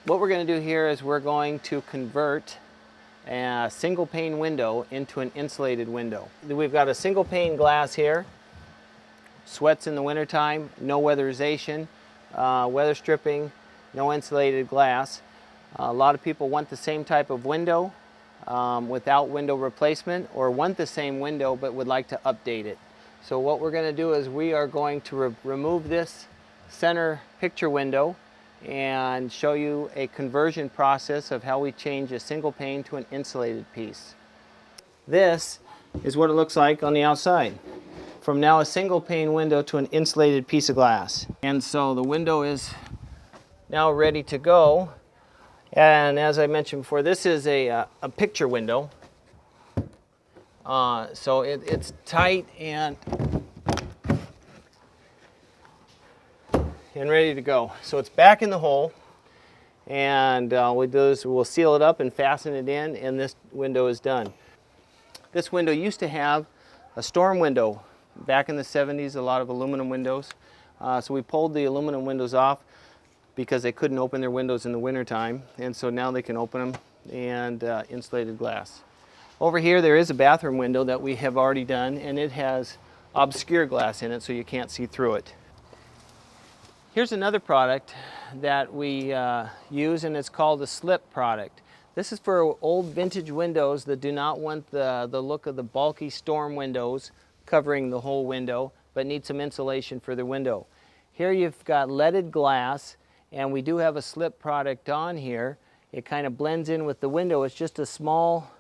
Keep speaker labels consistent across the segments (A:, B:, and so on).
A: What we're going to do here is we're going to convert a single pane window into an insulated window. We've got a single pane glass here, sweats in the wintertime, no weatherization, weather stripping, no insulated glass. A lot of people want the same type of window without window replacement, or want the same window but would like to update it. So what we're going to do is we are going to remove this center picture window and show you a conversion process of how we change a single pane to an insulated piece. This is what it looks like on the outside. From now a single pane window to an insulated piece of glass. And so the window is now ready to go. And as I mentioned before, this is a picture window. So it's tight and ready to go. So it's back in the hole, and what we do is we'll seal it up and fasten it in, and this window is done. This window used to have a storm window. Back in the 70s, a lot of aluminum windows. So we pulled the aluminum windows off because they couldn't open their windows in the wintertime, and so now they can open them, and insulated glass. Over here there is a bathroom window that we have already done, and it has obscure glass in it so you can't see through it. Here's another product that we use, and it's called a slip product. This is for old vintage windows that do not want the look of the bulky storm windows covering the whole window, but need some insulation for the window. Here you've got leaded glass, and we do have a slip product on here. It kind of blends in with the window. It's just a small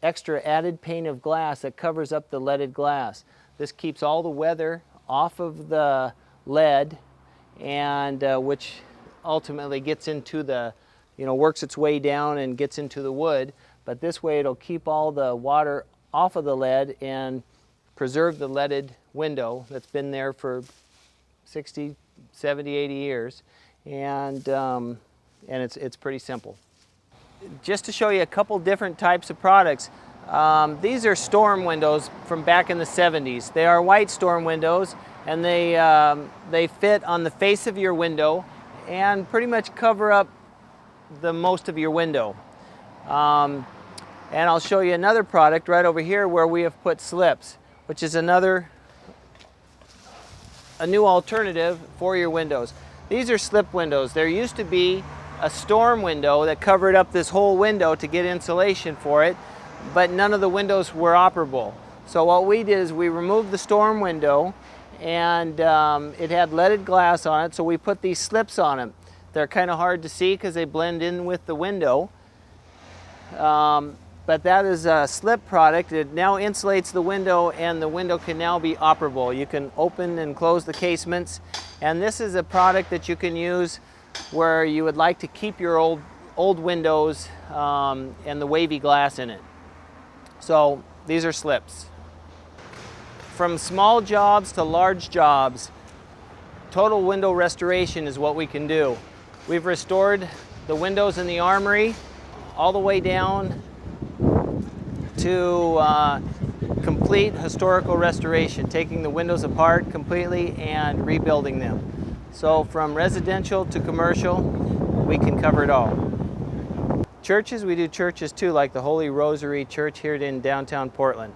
A: extra added pane of glass that covers up the leaded glass. This keeps all the weather off of the lead, and which ultimately gets into the, works its way down and gets into the wood. But this way it'll keep all the water off of the lead and preserve the leaded window that's been there for 60, 70, 80 years. And it's pretty simple. Just to show you a couple different types of products. These are storm windows from back in the 70s. They are white storm windows, and they fit on the face of your window and pretty much cover up the most of your window. And I'll show you another product right over here where we have put slips, which is a new alternative for your windows. These are slip windows. There used to be a storm window that covered up this whole window to get insulation for it, but none of the windows were operable. So what we did is we removed the storm window, and it had leaded glass on it, so we put these slips on it. They're kind of hard to see because they blend in with the window, but that is a slip product. It now insulates the window, and the window can now be operable. You can open and close the casements, and this is a product that you can use where you would like to keep your old windows and the wavy glass in it. So these are slips. From small jobs to large jobs, total window restoration is what we can do. We've restored the windows in the armory all the way down to complete historical restoration, taking the windows apart completely and rebuilding them. So from residential to commercial, we can cover it all. Churches, we do churches too, like the Holy Rosary Church here in downtown Portland.